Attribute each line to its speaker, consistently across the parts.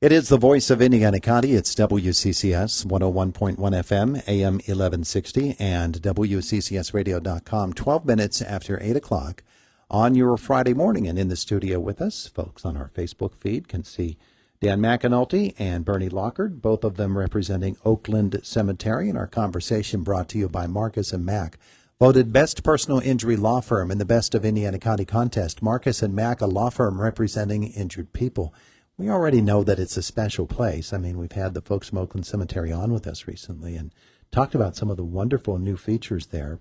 Speaker 1: It is the voice of Indiana County. It's WCCS 101.1 FM, AM 1160, and WCCSradio.com. 12 minutes after 8 o'clock on your Friday morning. And in the studio with us, folks on our Facebook feed can see Dan McAnulty and Bernie Lockard, both of them representing Oakland Cemetery. And our conversation brought to you by Marcus and Mack. Voted Best Personal Injury Law Firm in the Best of Indiana County contest. Marcus and Mack, a law firm representing injured people. We already know that it's a special place. I mean, we've had the folks from Oakland Cemetery on with us recently and talked about some of the wonderful new features there.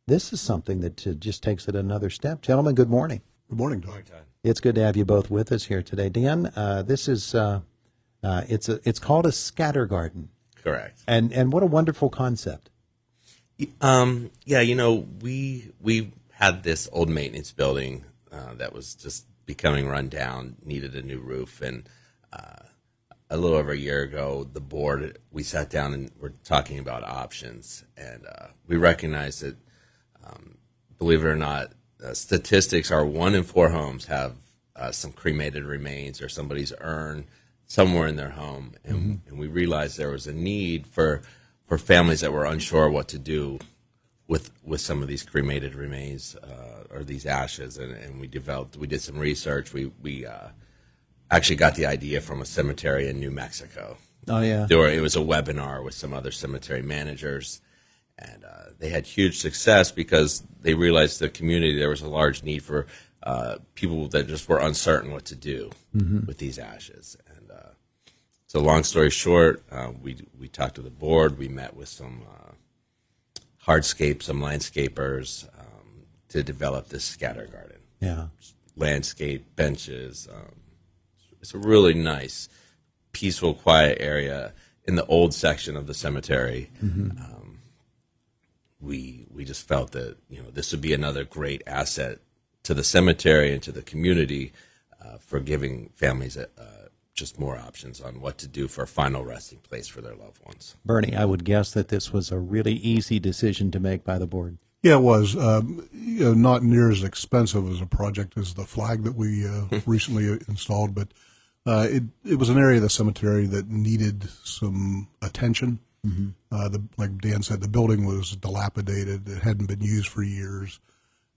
Speaker 1: This is something that just takes it another step. Gentlemen, good morning.
Speaker 2: Good morning, Todd.
Speaker 1: It's good to have you both with us here today. Dan, this is it's called a scatter garden.
Speaker 3: Correct.
Speaker 1: And what a wonderful concept.
Speaker 3: Yeah, you know, we had this old maintenance building that was just becoming run down, needed a new roof, and a little over a year ago, the board, we sat down and we're talking about options, and we recognized that, believe it or not, statistics are 1 in 4 homes have some cremated remains or somebody's urn somewhere in their home, and we realized there was a need for families that were unsure what to do with some of these cremated remains or these ashes, and we did some research. We actually got the idea from a cemetery in New Mexico.
Speaker 1: Oh yeah,
Speaker 3: it was a webinar with some other cemetery managers, and they had huge success because they realized the community there was a large need for people that just were uncertain what to do with these ashes. And so, long story short, we talked to the board. We met with some hardscape, some landscapers to develop this scatter garden.
Speaker 1: Yeah,
Speaker 3: landscape, benches. It's a really nice, peaceful, quiet area in the old section of the cemetery. We just felt that this would be another great asset to the cemetery and to the community for giving families just more options on what to do for a final resting place for their loved ones.
Speaker 1: Bernie, I would guess that this was a really easy decision to make by the board.
Speaker 2: Yeah, it was. Not near as expensive as a project as the flag that we recently installed, but it was an area of the cemetery that needed some attention. Like Dan said, the building was dilapidated. It hadn't been used for years.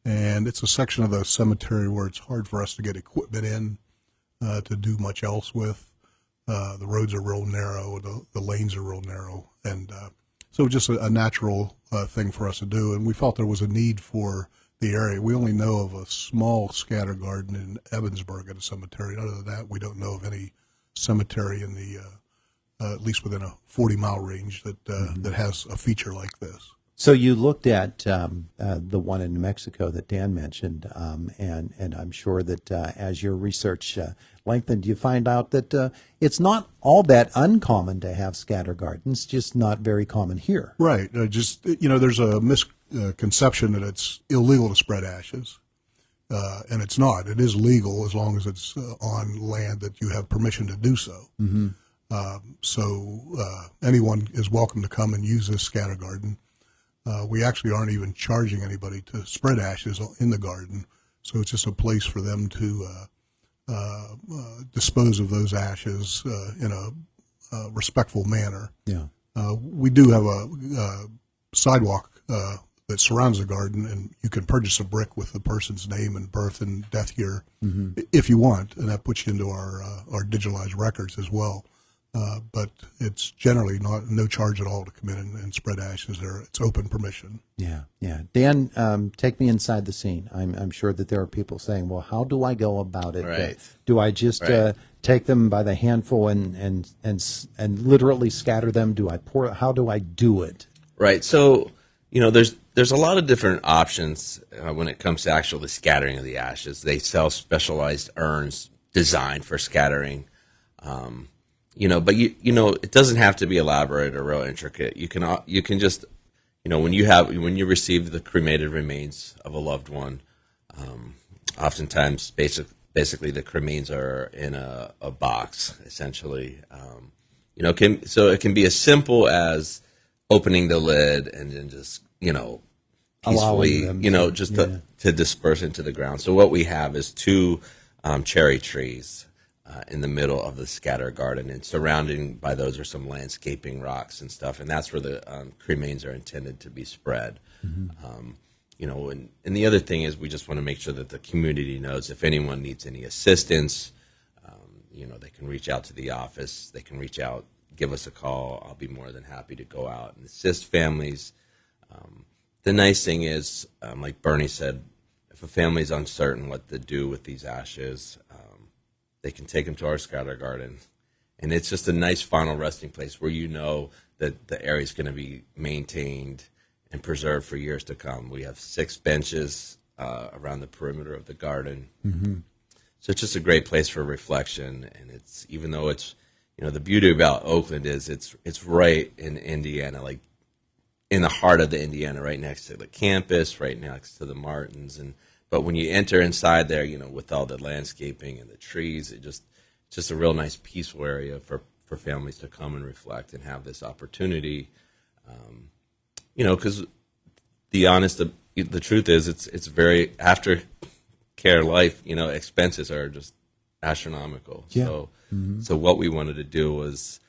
Speaker 2: And it's a section of the cemetery where it's hard for us to get equipment in to do much else with. The roads are real narrow. The lanes are real narrow. And so just a natural thing for us to do. And we felt there was a need for the area. We only know of a small scatter garden in Evansburg at a cemetery. Other than that, we don't know of any cemetery in the at least within a 40-mile range that has a feature like this.
Speaker 1: So you looked at the one in New Mexico that Dan mentioned, and I'm sure that as your research lengthened, you find out that it's not all that uncommon to have scatter gardens, just not very common here.
Speaker 2: Right. There's a misconception that it's illegal to spread ashes, and it's not. It is legal as long as it's on land that you have permission to do so. So anyone is welcome to come and use this scatter garden. We actually aren't even charging anybody to spread ashes in the garden, so it's just a place for them to dispose of those ashes in a respectful manner.
Speaker 1: Yeah.
Speaker 2: We do have a sidewalk that surrounds the garden, and you can purchase a brick with the person's name and birth and death year if you want, and that puts you into our digitalized records as well. But it's generally no charge at all to come in and spread ashes there. It's open permission.
Speaker 1: Yeah. Dan, take, me inside the scene. I'm sure that there are people saying, well, how do I go about it?
Speaker 3: Right.
Speaker 1: Do I just take them by the handful and literally scatter them? Do I pour? How do I do it?
Speaker 3: Right. So, there's a lot of different options when it comes to actually scattering of the ashes. They sell specialized urns designed for scattering. But it doesn't have to be elaborate or real intricate. You can just, when you receive the cremated remains of a loved one, oftentimes basically the cremains are in a box essentially. So it can be as simple as opening the lid and then just peacefully to disperse into the ground. So what we have is 2 cherry trees. in the middle of the scatter garden, and surrounding by those are some landscaping rocks and stuff, and that's where the cremains are intended to be spread. And the other thing is we just want to make sure that the community knows if anyone needs any assistance, they can reach out to the office, they can reach out, give us a call. I'll be more than happy to go out and assist families. The nice thing is, like Bernie said, if a family's uncertain what to do with these ashes, they can take them to our scatter garden, and it's just a nice final resting place where that the area is going to be maintained and preserved for years to come. We have 6 benches around the perimeter of the garden, so it's just a great place for reflection. And it's, even though it's, the beauty about Oakland is it's right in Indiana, like in the heart of the Indiana, right next to the campus, right next to the Martins, but when you enter inside there, with all the landscaping and the trees, it's just a real nice, peaceful area for families to come and reflect and have this opportunity. Because the truth is, it's very aftercare life. Expenses are just astronomical. Yeah. So what we wanted to do was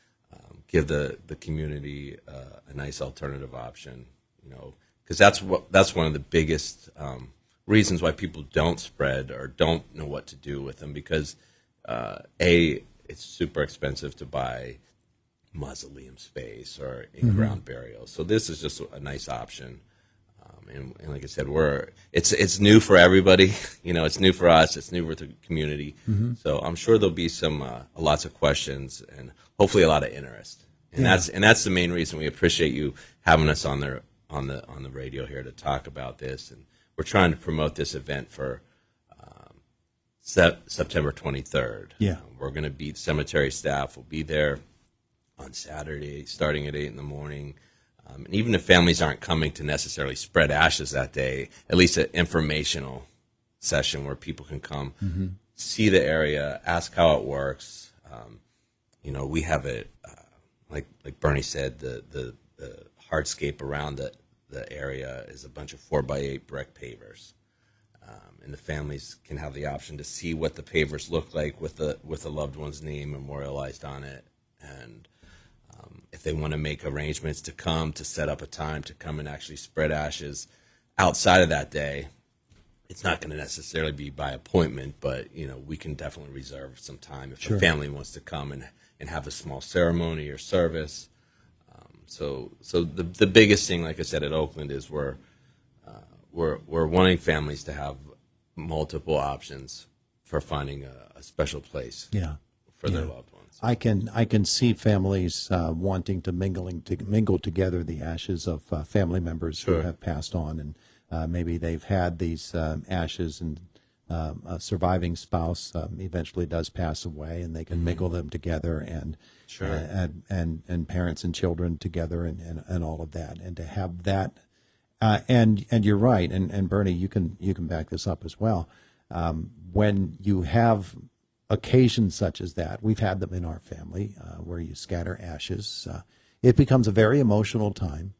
Speaker 3: give the community a nice alternative option. Because that's one of the biggest reasons why people don't spread or don't know what to do with them, because it's super expensive to buy mausoleum space or in-ground burial. So this is just a nice option. And like I said, it's new for everybody. It's new for us. It's new for the community. So I'm sure there'll be some lots of questions and hopefully a lot of interest. And that's the main reason we appreciate you having us on the radio here to talk about this. And we're trying to promote this event for September 23rd. Yeah, we're going to be, cemetery staff will be there on Saturday, starting at 8 in the morning. And even if families aren't coming to necessarily spread ashes that day, at least an informational session where people can come, see the area, ask how it works. We have it, like Bernie said, the hardscape around the area is a bunch of 4x8 brick pavers. And the families can have the option to see what the pavers look like with the loved one's name memorialized on it. And if they want to make arrangements to set up a time to come and actually spread ashes outside of that day, it's not going to necessarily be by appointment, but we can definitely reserve some time if the family wants to come and have a small ceremony or service. So the biggest thing, like I said, at Oakland is we're wanting families to have multiple options for finding a special place for their loved ones.
Speaker 1: I can see families wanting to mingle together the ashes of family members who have passed on, and maybe they've had these ashes, and a surviving spouse eventually does pass away, and they can mingle them together, and and parents and children together, and all of that, and to have that. And you're right, and Bernie, you can back this up as well. When you have occasions such as that, we've had them in our family, where you scatter ashes. It becomes a very emotional time,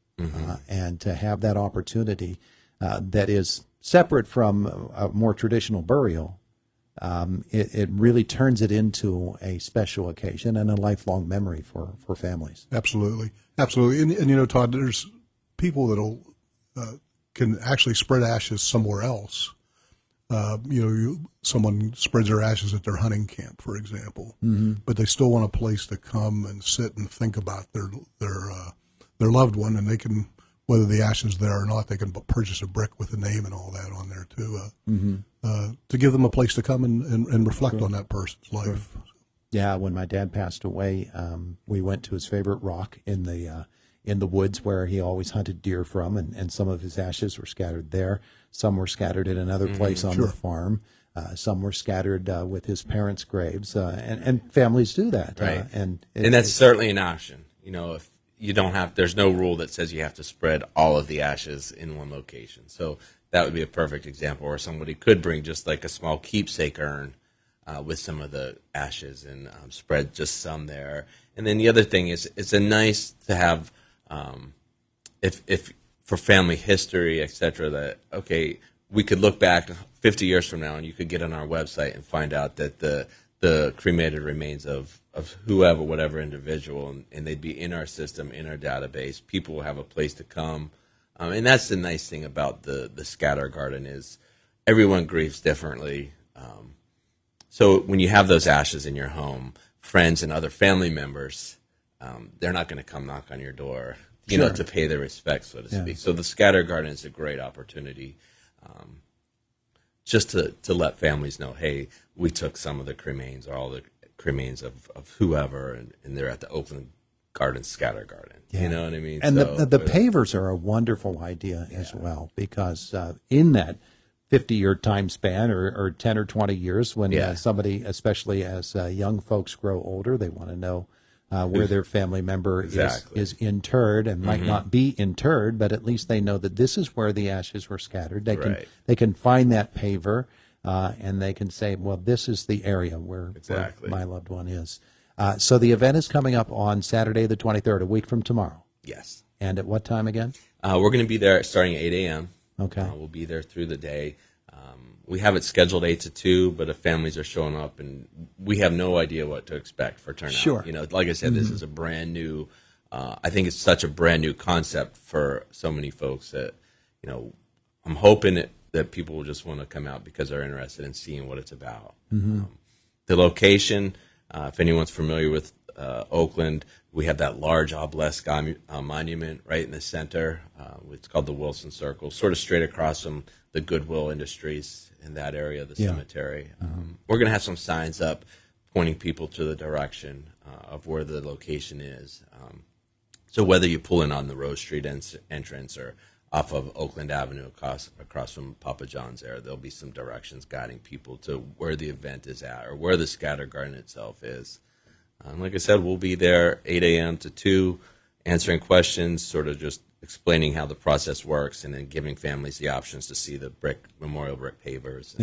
Speaker 1: and to have that opportunity that is separate from a more traditional burial, it really turns it into a special occasion and a lifelong memory for families.
Speaker 2: Absolutely. And Todd, there's people that'll can actually spread ashes somewhere else. Someone spreads their ashes at their hunting camp, for example, but they still want a place to come and sit and think about their loved one, and they can, whether the ashes there or not, they can purchase a brick with a name and all that on there to give them a place to come and reflect on that person's life.
Speaker 1: Yeah, when my dad passed away, we went to his favorite rock in the woods where he always hunted deer from, and some of his ashes were scattered there. Some were scattered in another place on the farm. Some were scattered with his parents' graves, and families do that.
Speaker 3: Right. And that's certainly an option. If you don't have, there's no rule that says you have to spread all of the ashes in one location. So that would be a perfect example where somebody could bring just like a small keepsake urn with some of the ashes and spread just some there. And then the other thing is, it's a nice to have, if for family history, etc., that, okay, we could look back 50 years from now and you could get on our website and find out that the the cremated remains of whoever, whatever individual, and they'd be in our system, in our database. People will have a place to come. And that's the nice thing about the scatter garden is everyone grieves differently. So when you have those ashes in your home, friends and other family members, they're not going to come knock on your door, to pay their respects, so to speak. So the scatter garden is a great opportunity just to let families know, hey, we took some of the cremains or all the cremains of whoever, and they're at the Oakland Gardens Scatter Garden. Yeah. You know what I mean?
Speaker 1: And so, the pavers are a wonderful idea as well, because in that 50-year time span or 10 or 20 years when somebody, especially as young folks grow older, they want to know where their family member is interred and might not be interred, but at least they know that this is where the ashes were scattered. They can find that paver and they can say, well, this is the area where my loved one is. So the event is coming up on Saturday the 23rd, a week from tomorrow.
Speaker 3: Yes.
Speaker 1: And at what time again?
Speaker 3: We're going to be there starting at 8 a.m.
Speaker 1: Okay.
Speaker 3: We'll be there through the day. We have it scheduled 8 to 2, but if families are showing up, and we have no idea what to expect for turnout.
Speaker 1: Sure.
Speaker 3: Like I said, this is a brand new, I think it's such a brand new concept for so many folks that, I'm hoping that people will just want to come out because they're interested in seeing what it's about. The location, if anyone's familiar with Oakland, we have that large obelisk monument right in the center. It's called the Wilson Circle, sort of straight across from the Goodwill Industries in that area of the cemetery. We're going to have some signs up pointing people to the direction of where the location is. So whether you pull in on the Rose Street entrance or off of Oakland Avenue across from Papa John's there'll be some directions guiding people to where the event is at or where the scatter garden itself is. Like I said, we'll be there 8 a.m. to 2, answering questions, sort of just explaining how the process works, and then giving families the options to see the memorial brick pavers.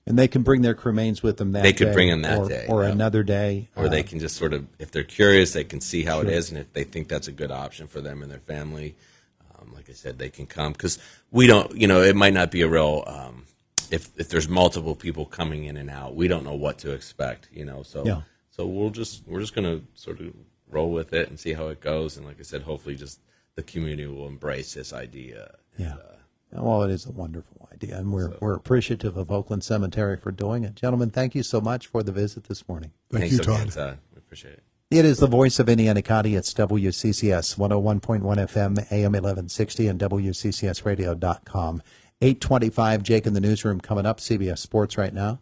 Speaker 1: And they can bring their cremains with them that day.
Speaker 3: They could bring them that day.
Speaker 1: Or another day.
Speaker 3: Or they can just sort of, if they're curious, they can see how it is, and if they think that's a good option for them and their family, like I said, they can come. Because we don't, it might not be a real, if there's multiple people coming in and out, we don't know what to expect, So we're just going to sort of roll with it and see how it goes. And like I said, hopefully just the community will embrace this idea.
Speaker 1: Well, it is a wonderful idea, and we're appreciative of Oakland Cemetery for doing it. Gentlemen, thank you so much for the visit this morning.
Speaker 2: Thanks you, Todd.
Speaker 3: We appreciate it.
Speaker 1: It is the voice of Indiana County. It's WCCS 101.1 FM, AM 1160, and WCCSradio.com. 8:25, Jake in the newsroom coming up, CBS Sports right now.